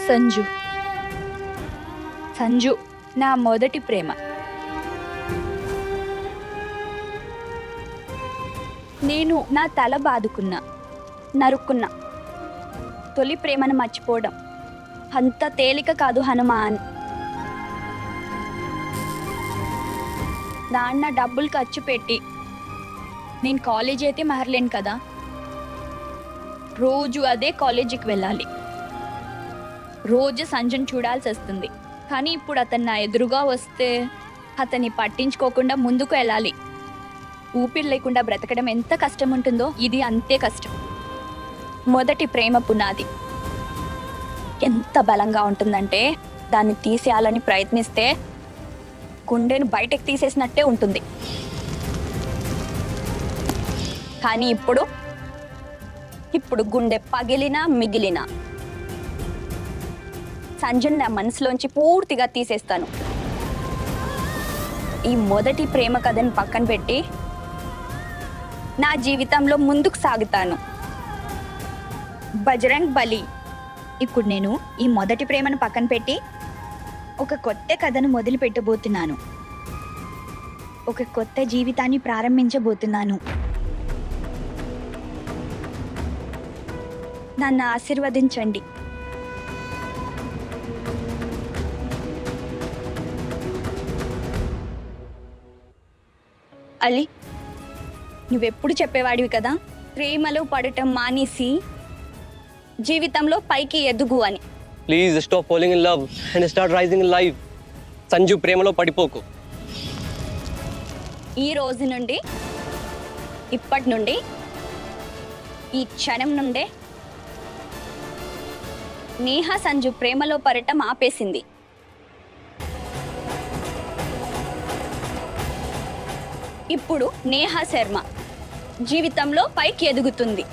సంజు సంజు నా మొదటి ప్రేమ. నేను నా తల బాదుకున్నా, నరుక్కున్నా. తొలి ప్రేమను మర్చిపోవడం అంత తేలిక కాదు హనుమాన్. నాన్న డబ్బులు ఖర్చు పెట్టి నేను కాలేజ్ అయితే మారలేను కదా, రోజు అదే కాలేజీకి వెళ్ళాలి, రోజు సంజుని చూడాల్సి వస్తుంది. కానీ ఇప్పుడు అతను నా ఎదురుగా వస్తే అతన్ని పట్టించుకోకుండా ముందుకు వెళ్ళాలి. ఊపిరి లేకుండా బ్రతకడం ఎంత కష్టం ఉంటుందో ఇది అంతే కష్టం. మొదటి ప్రేమ పునాది ఎంత బలంగా ఉంటుందంటే దాన్ని తీసేయాలని ప్రయత్నిస్తే గుండెను బయటకు తీసేసినట్టే ఉంటుంది. కానీ ఇప్పుడు గుండె పగిలినా మిగిలినా సంజుని నా మనసులోంచి పూర్తిగా తీసేస్తాను. ఈ మొదటి ప్రేమ కథను పక్కన పెట్టి నా జీవితంలో ముందుకు సాగుతాను. బజరంగ్ బలి. ఇప్పుడు నేను ఈ మొదటి ప్రేమను పక్కన పెట్టి ఒక కొత్త కథను మొదలు పెట్టబోతున్నాను. ఒక కొత్త జీవితాన్ని ప్రారంభించబోతున్నాను. నన్ను ఆశీర్వదించండి. అలీ, నువ్వెప్పుడు చెప్పేవాడివి కదా, ప్రేమలో పడటం మానేసి జీవితంలో పైకి ఎదుగు అని. Please stop falling in love and start rising in life. Sanju, ప్రేమలో పడిపోకు. ఈ రోజు నుండి, ఇప్పటి నుండి, ఈ క్షణం నుండే నేహా సంజు ప్రేమలో పడటం ఆపేసింది. ఇప్పుడు నేహా శర్మ జీవితంలో పైకి ఎదుగుతుంది,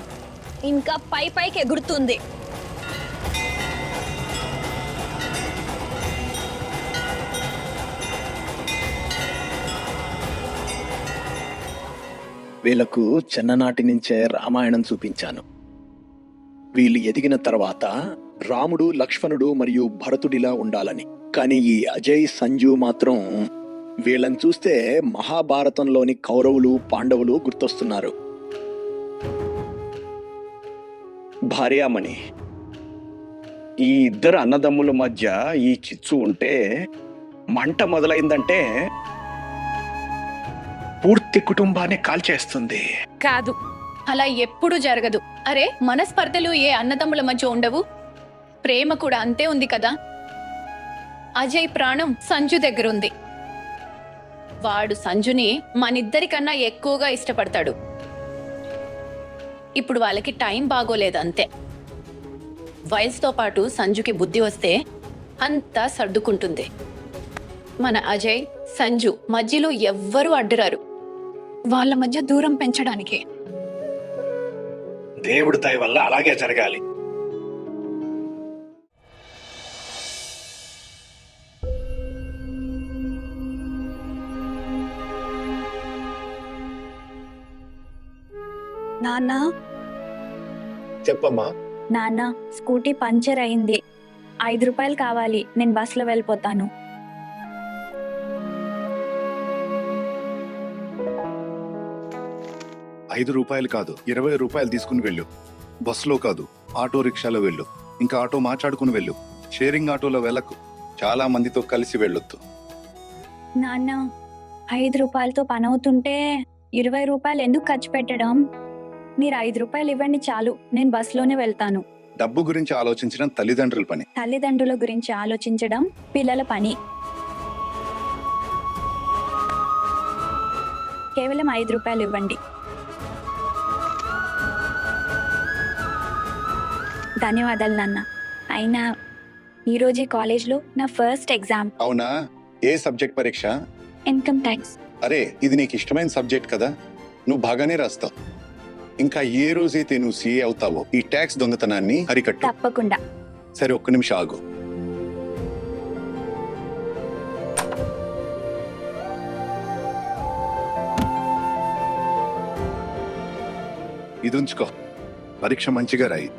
ఇంకా పైకి ఎగురుతుంది. వీళ్లకు చిన్ననాటి నుంచే రామాయణం చూపించాను. వీళ్ళు ఎదిగిన తర్వాత రాముడు, లక్ష్మణుడు మరియు భరతుడిలా ఉండాలని. కానీ ఈ అజయ్, సంజు మాత్రం వీళ్ళని చూస్తే మహాభారతంలోని కౌరవులు, పాండవులు గుర్తొస్తున్నారు. భార్యామణి, ఈ ఇద్దరు అన్నదమ్ముల మధ్య ఈ చిచ్చు ఉంటే మంట మొదలైందంటే పూర్తి కుటుంబాన్ని కాల్చేస్తుంది. కాదు, అలా ఎప్పుడూ జరగదు. అరే, మనస్పర్ధలు ఏ అన్నదమ్ముల మధ్య ఉండవు. ప్రేమ కూడా అంతే ఉంది కదా. అజయ్ ప్రాణం సంజు దగ్గరుంది. వాడు సంజుని మనిద్దరికన్నా ఎక్కువగా ఇష్టపడతాడు. ఇప్పుడు వాళ్ళకి టైం బాగోలేదు అంతే. వయసుతో పాటు సంజుకి బుద్ధి వస్తే అంతా సర్దుకుంటుంది. మన అజయ్, సంజు మధ్యలో ఎవ్వరూ అడ్డురారు. వాళ్ళ మధ్య దూరం పెంచడానికి. దేవుడి దయ వల్ల అలాగే జరగాలి. నాన్న, చెప్పమ్మా. నాన్న, స్కూటీ పంచర్ అయింది. 5 రూపాయలు కావాలి, నేను బస్సులో వెళ్ళిపోతాను. ₹5 కాదు, 20 రూపాయలు తీసుకుని వెళ్ళు. బస్సులో కాదు, ఆటో రిక్షాలో వెళ్ళు. ఇంకా ఆటో మాట్లాడుకుని వెళ్ళు. షేరింగ్ ఆటోలో వెళ్ళకు. చాలా మందితో కలిసి వెళ్ళొద్దు. నాన్న, 5 రూపాయలతో పని అవుతుంటే 20 రూపాయలు ఎందుకు ఖర్చు పెట్టడం? మీరు 5 రూపాయలు ఇవ్వండి చాలు, నేను బస్సులోనే వెళ్తాను. డబ్బు గురించి ఆలోచించడం తల్లిదండ్రుల పని. తల్లిదండ్రుల గురించి ఆలోచించడం పిల్లల పని. కేవలం 5 రూపాయలు ఇవ్వండి. ధన్యవాదాలు నాన్న. అయినా ఈరోజే కాలేజ్లో నా ఫస్ట్ ఎగ్జామ్. అవునా? ఏ సబ్జెక్ట్ పరీక్ష? Income tax. అరే, ఇది నీకు ఇష్టమైన సబ్జెక్ట్ కదా, నువ్వు బాగానే రాస్తావు. ఇంకా ఏ రోజైతే నువ్వు సీఏ అవుతావో ఈ ట్యాక్స్ దొంగతనాన్ని అరికట్టు. తప్పకుండా. సరే, ఒక్క నిమిషం ఆగు. ఇది ఉంచుకో, పరీక్ష మంచిగా రాయి.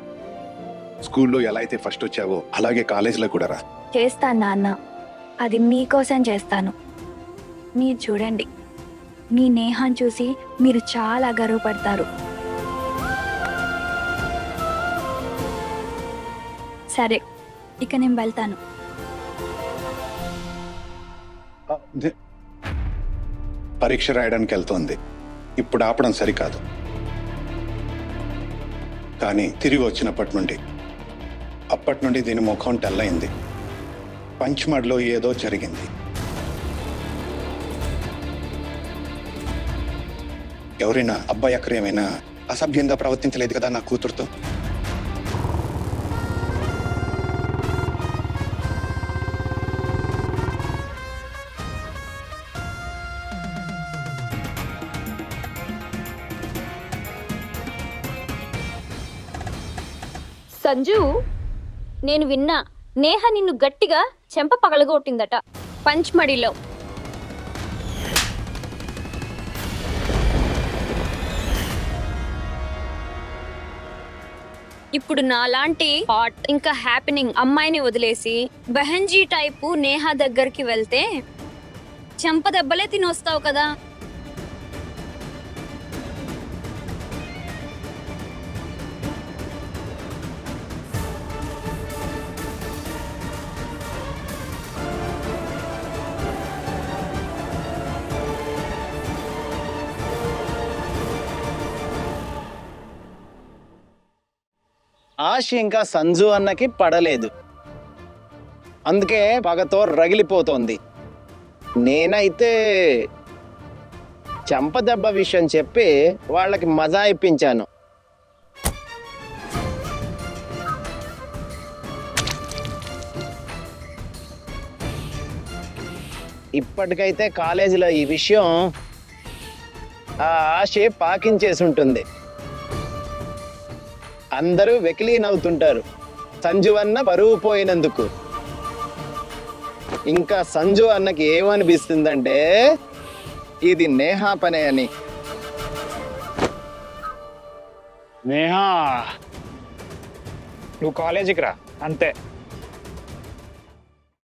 స్కూల్లో ఎలా అయితే ఫస్ట్ వచ్చావో అలాగే కాలేజీలో కూడా రా. చేస్తాను నాన్న, అది మీకోసం చేస్తాను. మీరు చూడండి, మీ నేహాన్ని చూసి మీరు చాలా గర్వపడతారు. సరే, ఇక నేను వెళ్తాను. పరీక్ష రాయడానికి వెళ్తోంది. ఇప్పుడు ఆపడం సరికాదు. కానీ తిరిగి వచ్చినప్పటి నుండి దీని ముఖం తెల్లయింది. పంచ్మడ్లో ఏదో జరిగింది. ఎవరైనా అబ్బాయి అక్కడ ఏమైనా అసభ్యంగా ప్రవర్తించలేదు కదా నా కూతురుతో? సంజు, నేను విన్నా నేహ నిన్ను గట్టిగా చెంప పగలగొట్టిందట పంచ్మడిలో. ఇప్పుడు నాలాంటి హాట్ ఇంకా హ్యాపెనింగ్ అమ్మాయిని వదిలేసి బెహంజీ టైపు నేహ దగ్గరికి వెళ్తే చెంప దెబ్బలే తినొస్తావు కదా. ఆశ ఇంకా సంజు అన్నకి పడలేదు, అందుకే పగతో రగిలిపోతోంది. నేనైతే చెంపదెబ్బ విషయం చెప్పి వాళ్ళకి మజా ఇప్పించాను. ఇప్పటికైతే కాలేజీలో ఈ విషయం ఆ ఆశ పాకించేసి ఉంటుంది. అందరూ వెకిలీనవుతుంటారు సంజు అన్న పరువు పోయినందుకు. ఇంకా సంజు అన్నకి ఏమనిపిస్తుందంటే ఇది నేహా పనే అని. నేహా, నువ్వు కాలేజీకి రా అంతే.